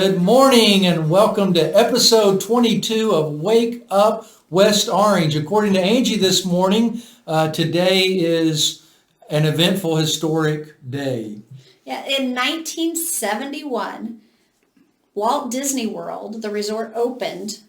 Good morning and welcome to episode 22 of Wake Up West Orange. According to Angie this morning, today is an eventful historic day. Yeah, in 1971, Walt Disney World, the resort, opened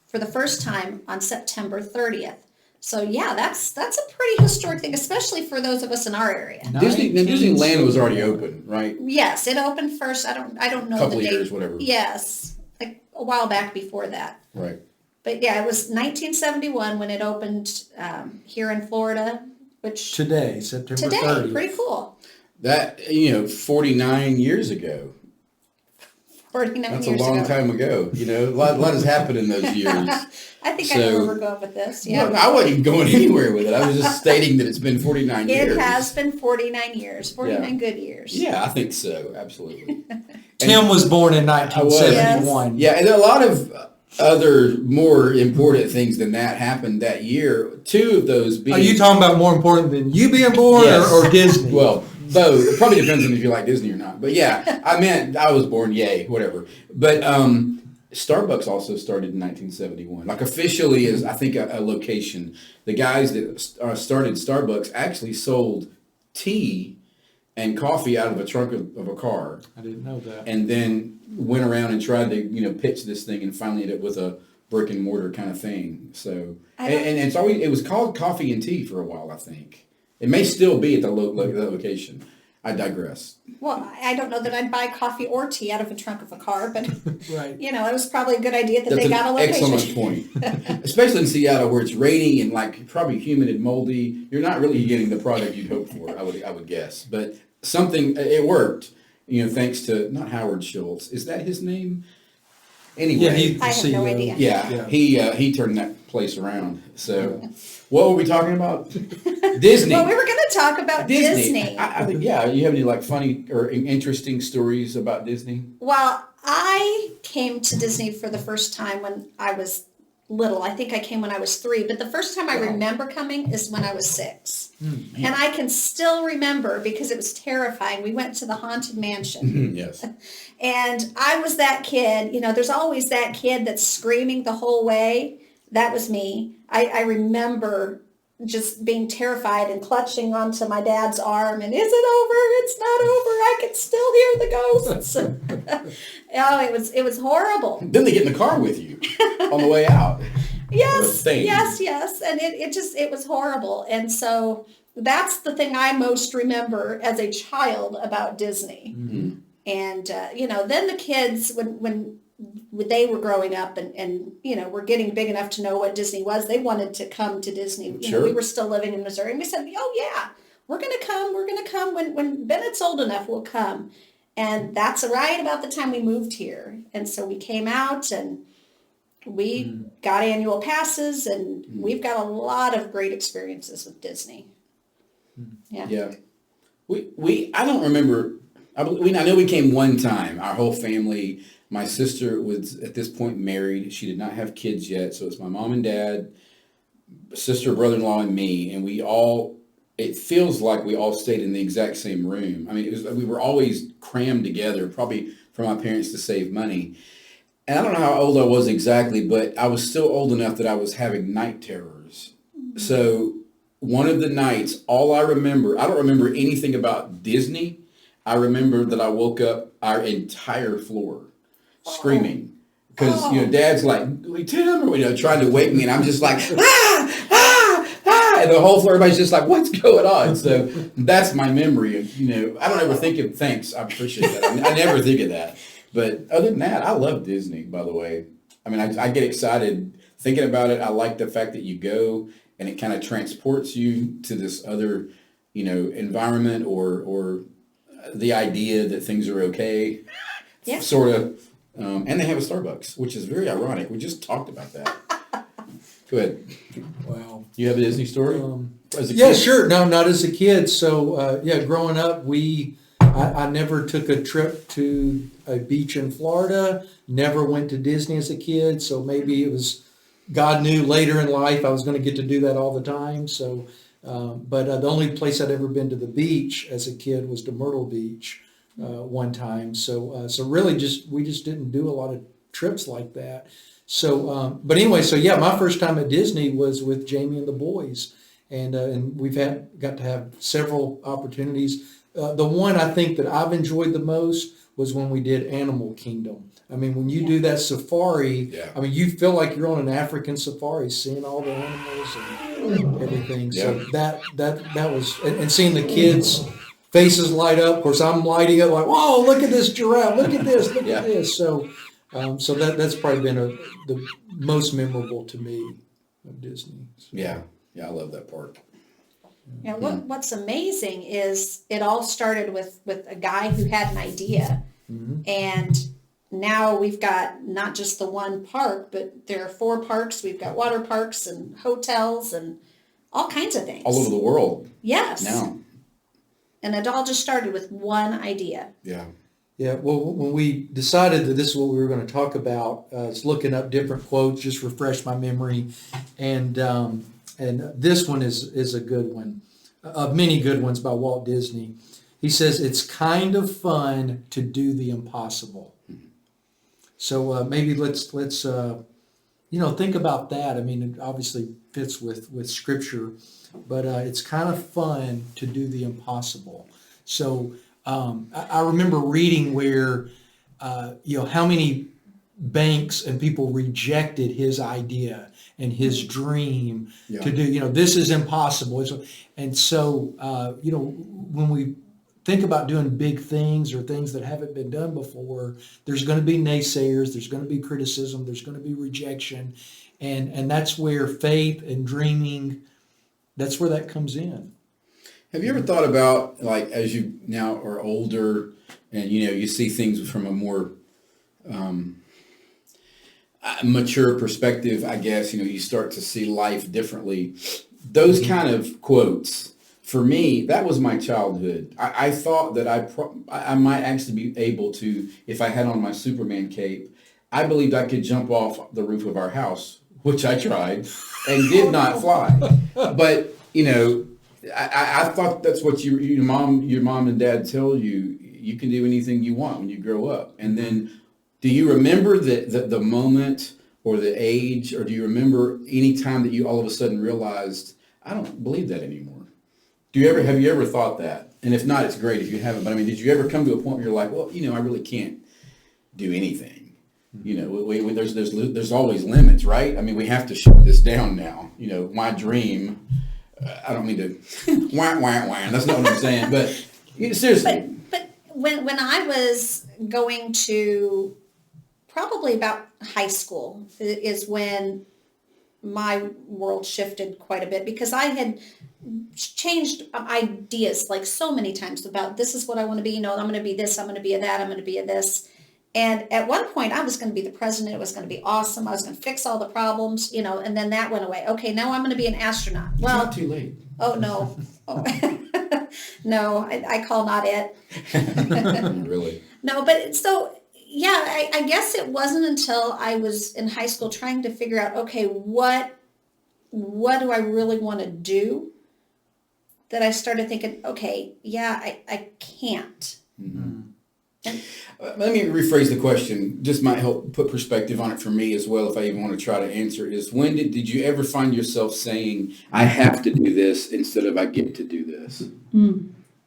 for the first time on September 30th. So yeah, that's a pretty historic thing, especially for those of us in our area. Disneyland was already open, right? Yes, it opened first. I don't know Couple the date. years, whatever. Yes, like a while back before that. Right. But yeah, it was 1971 when it opened here in Florida, which Today, September 30th. Pretty cool. That 49 years ago. 49 That's years a long ago. time ago. A lot has happened in those years. I think I know where we're going with this. Yeah, Well, I wasn't going anywhere with it. I was just stating that it's been 49 years. It has been 49 years, 49 good years. Yeah, I think so. Absolutely. Tim was born in 1971. Yeah, and a lot of other more important things than that happened that year. Two of those being... Are you talking about more important than you being born Yes. or Disney? Well, both. It probably depends on if you like Disney or not. But yeah, I meant I was born, yay, whatever. But Starbucks also started in 1971. Like officially is, I think, a location. The guys that started Starbucks actually sold tea and coffee out of a trunk of a car. I didn't know that. And then went around and tried to, pitch this thing and finally ended up with a brick and mortar kind of thing. So, and it was called Coffee and Tea for a while, I think. It may still be at the location. I digress. Well, I don't know that I'd buy coffee or tea out of a trunk of a car, but Right. it was probably a good idea that That's they got a location. Excellent point. Especially in Seattle where it's rainy and probably humid and moldy. You're not really getting the product you'd hope for, I would guess. But it worked, thanks to, not Howard Schultz. Is that his name? Anyway. Yeah, he's the I have CEO. no idea. Yeah. He turned that place around. So, what were we talking about? Disney. Well, we were going to talk about Disney. I think, you have any funny or interesting stories about Disney? Well, I came to Disney for the first time when I was little. I think I came when I was 3, but the first time I remember coming is when I was 6. And I can still remember because it was terrifying. We went to the Haunted Mansion. Yes. And I was that kid, there's always that kid that's screaming the whole way. That was me. I remember just being terrified and clutching onto my dad's arm and, is it over? It's not over. I can still hear the ghosts. It was horrible. Then they get in the car with you on the way out. Yes. And it was horrible. And so that's the thing I most remember as a child about Disney. Mm-hmm. And, then the kids, when they were growing up and were getting big enough to know what Disney was, they wanted to come to Disney. Sure. We were still living in Missouri. And we said, oh, yeah, we're going to come. We're going to come. When Bennett's old enough, we'll come. And that's right about the time we moved here. And so we came out and we got annual passes, and we've got a lot of great experiences with Disney. Yeah. Yeah. I don't remember. I know we came one time, our whole family. My sister was at this point married. She did not have kids yet. So it's my mom and dad, sister, brother-in-law, and me. And it feels like we all stayed in the exact same room. I mean, we were always crammed together, probably for my parents to save money. And I don't know how old I was exactly, but I was still old enough that I was having night terrors. So one of the nights, all I remember, I don't remember anything about Disney. I remember that I woke up our entire floor screaming because, Dad's like, Tim, or, trying to wake me. And I'm just like, and the whole floor, everybody's just like, what's going on? So that's my memory of, I don't ever think of, thanks, I appreciate that. I never think of that. But other than that, I love Disney, by the way. I mean, I get excited thinking about it. I like the fact that you go and it kind of transports you to this other, environment or the idea that things are okay, sort of. And they have a Starbucks, which is very ironic. We just talked about that. Go ahead. Wow. You have a Disney story? As a Yeah, kid? sure. No, not as a kid. So, growing up, I never took a trip to a beach in Florida, never went to Disney as a kid. So maybe it was, God knew later in life I was going to get to do that all the time. So, but the only place I'd ever been to the beach as a kid was to Myrtle Beach. one time. So really we just didn't do a lot of trips like that. So, but anyway, so yeah, my first time at Disney was with Jamie and the boys, and we've got to have several opportunities. The one I think that I've enjoyed the most was when we did Animal Kingdom. I mean, when you do that safari, I mean, you feel like you're on an African safari, seeing all the animals and everything. So that was, and seeing the kids' faces light up. Of course, I'm lighting up like, whoa, look at this giraffe, look at this, look at this. So, so that's probably been the most memorable to me of Disney. So. Yeah, I love that park. Yeah, what's amazing is it all started with a guy who had an idea, and now we've got not just the one park, but there are 4 parks. We've got water parks and hotels and all kinds of things. All over the world. Yes. Now. And it all just started with one idea. Yeah. Yeah, well, when we decided that this is what we were going to talk about, it's looking up different quotes, just refresh my memory, and this one is a good one, of many good ones by Walt Disney. He says, "It's kind of fun to do the impossible." So maybe let's think about that. I mean, it obviously fits with Scripture, but it's kind of fun to do the impossible. So I remember reading where how many banks and people rejected his idea and his dream to do. This is impossible. And so when we think about doing big things or things that haven't been done before, there's going to be naysayers, there's going to be criticism, there's going to be rejection. And that's where faith and dreaming, that's where that comes in. Have you ever thought about, like, as you now are older and, you see things from a more mature perspective, I guess, you start to see life differently. Those kind of quotes, for me, that was my childhood. I thought that I might actually be able to, if I had on my Superman cape, I believed I could jump off the roof of our house, which I tried and did not fly. But, I thought that's what your mom and dad tell you. You can do anything you want when you grow up. And then, do you remember the moment or the age, or do you remember any time that you all of a sudden realized, I don't believe that anymore? Have you ever thought that? And if not, it's great if you haven't. But I mean, did you ever come to a point where you're like, well, I really can't do anything? There's always limits, right? I mean, we have to shut this down now. My dream. I don't mean to wah. That's not what I'm saying. But seriously. But when I was going to probably about high school is when my world shifted quite a bit, because I had changed ideas like so many times about this is what I want to be. I'm going to be this, I'm going to be a that, I'm going to be a this. And at one point I was going to be the president. It was going to be awesome. I was going to fix all the problems, and then that went away. Okay, now I'm going to be an astronaut. Well, it's not too late. Oh, no. No, I call not it. Really? No, but so, yeah, I guess it wasn't until I was in high school trying to figure out, okay, what do I really want to do, that I started thinking, okay, yeah, I can't. Mm-hmm. Let me rephrase the question. Just might help put perspective on it for me as well, if I even want to try to answer, is when did you ever find yourself saying, I have to do this instead of I get to do this?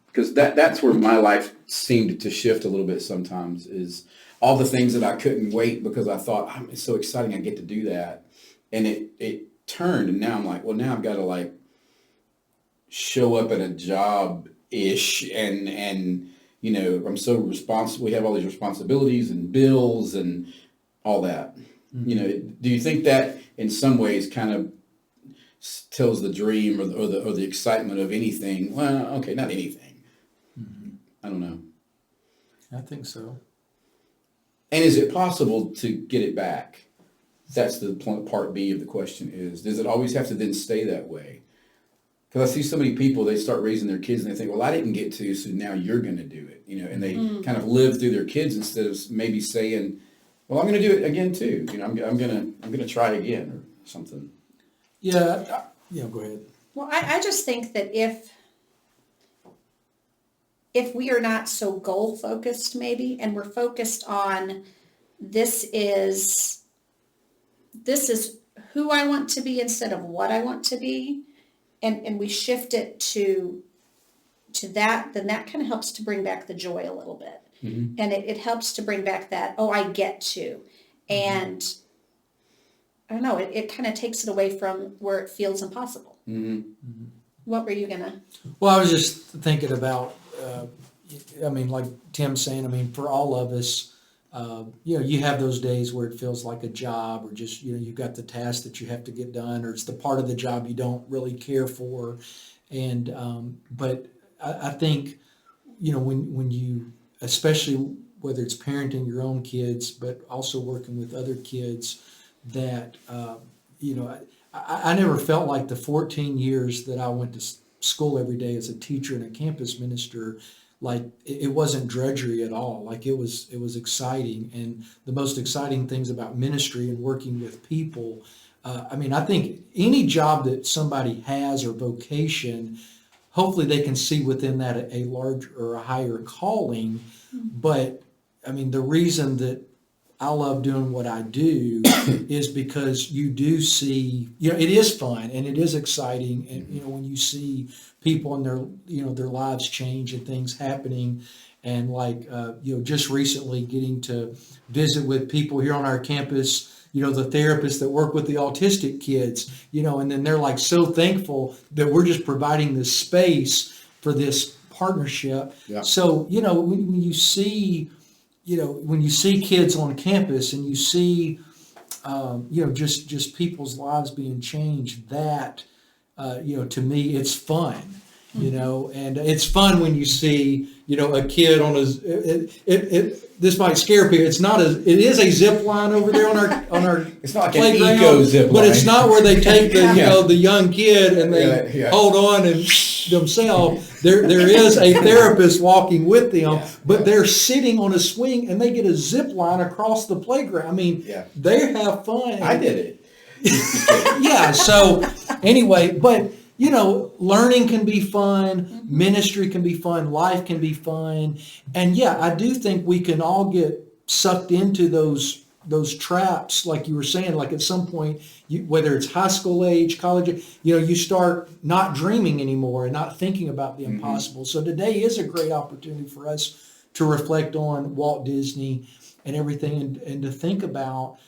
Because that's where my life seemed to shift a little bit sometimes, is all the things that I couldn't wait because I thought, it's so exciting, I get to do that. And it turned, and now I'm like, well, now I've got to show up at a job-ish and I'm so responsible. We have all these responsibilities and bills and all that. Mm-hmm. Do you think that in some ways kind of tells the dream or the excitement of anything? Well, okay, not anything. Mm-hmm. I don't know. I think so. And is it possible to get it back? That's the part B of the question is, does it always have to then stay that way? Because I see so many people, they start raising their kids and they think, well, I didn't get to, so now you're going to do it, and they kind of live through their kids instead of maybe saying, well, I'm going to do it again too. I'm going to try again or something. Yeah. Yeah. Go ahead. Well, I just think that if if we are not so goal focused maybe, and we're focused on this is who I want to be instead of what I want to be, and we shift it to that, then that kind of helps to bring back the joy a little bit. Mm-hmm. And it helps to bring back that, oh, I get to. And I don't know, it kind of takes it away from where it feels impossible. Mm-hmm. What were you gonna? Well, I was just thinking about, like Tim's saying, for all of us, you have those days where it feels like a job, or just, you've got the task that you have to get done, or it's the part of the job you don't really care for. And, but I think, when you, especially whether it's parenting your own kids, but also working with other kids, that, I never felt like the 14 years that I went to school every day as a teacher and a campus minister, like it wasn't drudgery at all. Like it was exciting. And the most exciting things about ministry and working with people, I think any job that somebody has or vocation, hopefully they can see within that a large or a higher calling. But the reason that I love doing what I do is because you do see, it is fun and it is exciting. And, when you see people and their lives change and things happening, and just recently getting to visit with people here on our campus, the therapists that work with the autistic kids, and then they're like so thankful that we're just providing this space for this partnership. Yeah. So, when you see, when you see kids on campus and you see, just people's lives being changed, that, to me, it's fun, and it's fun when you see, a kid on this might scare people. It is a zip line over there on our It's not like playground, an eco zip line. but it's not where they take the, the young kid and they Yeah. hold on and themselves. There is a therapist walking with them, but they're sitting on a swing and they get a zip line across the playground. They have fun. I did it. Yeah. So anyway, but learning can be fun, ministry can be fun, life can be fun. And I do think we can all get sucked into those traps, like you were saying, like at some point, whether it's high school age, college, you start not dreaming anymore and not thinking about the impossible. So today is a great opportunity for us to reflect on Walt Disney and everything, and to think about,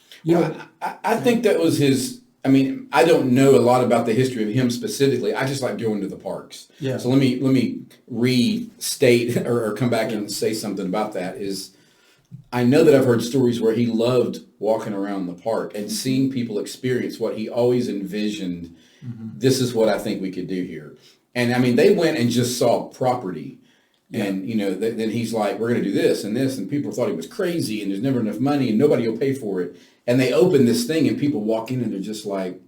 I think that was his. I don't know a lot about the history of him specifically. I just like going to the parks. Yeah. So let me restate or come back and say something about that. I know that I've heard stories where he loved walking around the park and seeing people experience what he always envisioned. This is what I think we could do here. And they went and just saw property. Yeah. And, then he's like, we're going to do this and this. And people thought he was crazy and there's never enough money and nobody will pay for it. And they open this thing and people walk in and they're just like,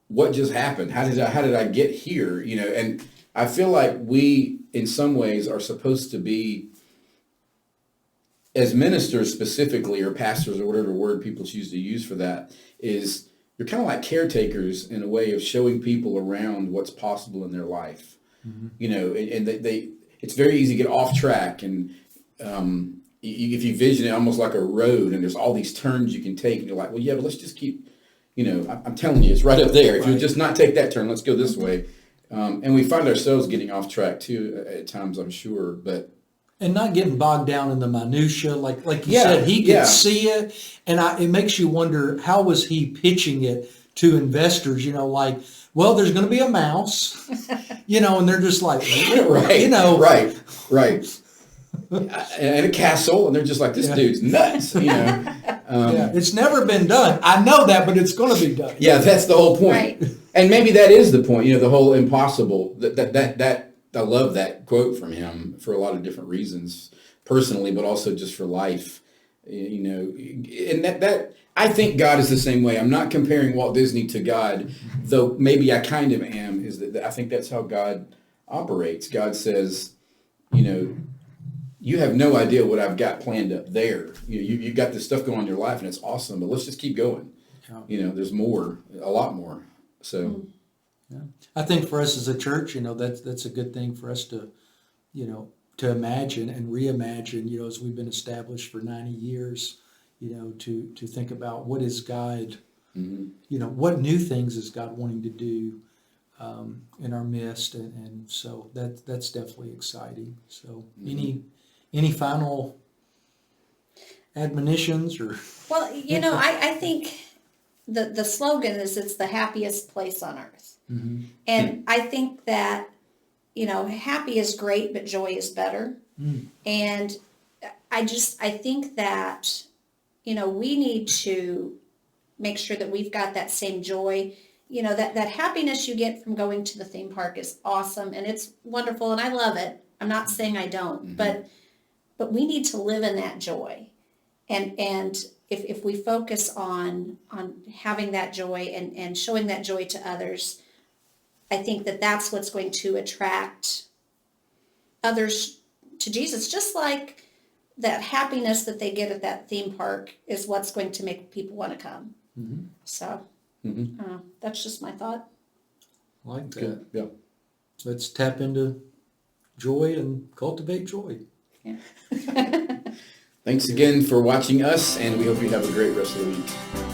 what just happened? How did I get here? And I feel like we, in some ways, are supposed to be, as ministers specifically, or pastors, or whatever word people choose to use for that, is you're kind of like caretakers in a way of showing people around what's possible in their life. And it's very easy to get off track, and if you vision it almost like a road and there's all these turns you can take, and you're like, well, yeah, but let's just keep, I'm telling you, it's right up there. If you just not take that turn, let's go this way. And we find ourselves getting off track too at times, I'm sure, and not getting bogged down in the minutia, like you said, he could see it, and it makes you wonder, how was he pitching it to investors? Well, there's going to be a mouse, and they're just like, right. And a castle, and they're just like, this dude's nuts, It's never been done. I know that, but it's going to be done. Yeah, that's the whole point. Right. And maybe that is the point, the whole impossible, that I love that quote from him for a lot of different reasons, personally, but also just for life, and that I think God is the same way. I'm not comparing Walt Disney to God, though maybe I kind of am, is that I think that's how God operates. God says, you have no idea what I've got planned up there. You've got this stuff going on in your life and it's awesome, but let's just keep going. There's more, a lot more. So, I think for us as a church, that's a good thing for us to, to imagine and reimagine, as we've been established for 90 years, to think about what is God, what new things is God wanting to do in our midst, and so that's definitely exciting. So any final admonitions or? Well, I think the slogan is it's the happiest place on earth. Mm-hmm. And I think that, happy is great, but joy is better. Mm. And I think that, we need to make sure that we've got that same joy. That happiness you get from going to the theme park is awesome and it's wonderful and I love it. I'm not saying I don't, but we need to live in that joy. And if we focus on having that joy and showing that joy to others, I think that that's what's going to attract others to Jesus, just like that happiness that they get at that theme park is what's going to make people want to come. Mm-hmm. So that's just my thought. I like that. Good. Yeah. Let's tap into joy and cultivate joy. Yeah. Thanks again for watching us, and we hope you have a great rest of the week.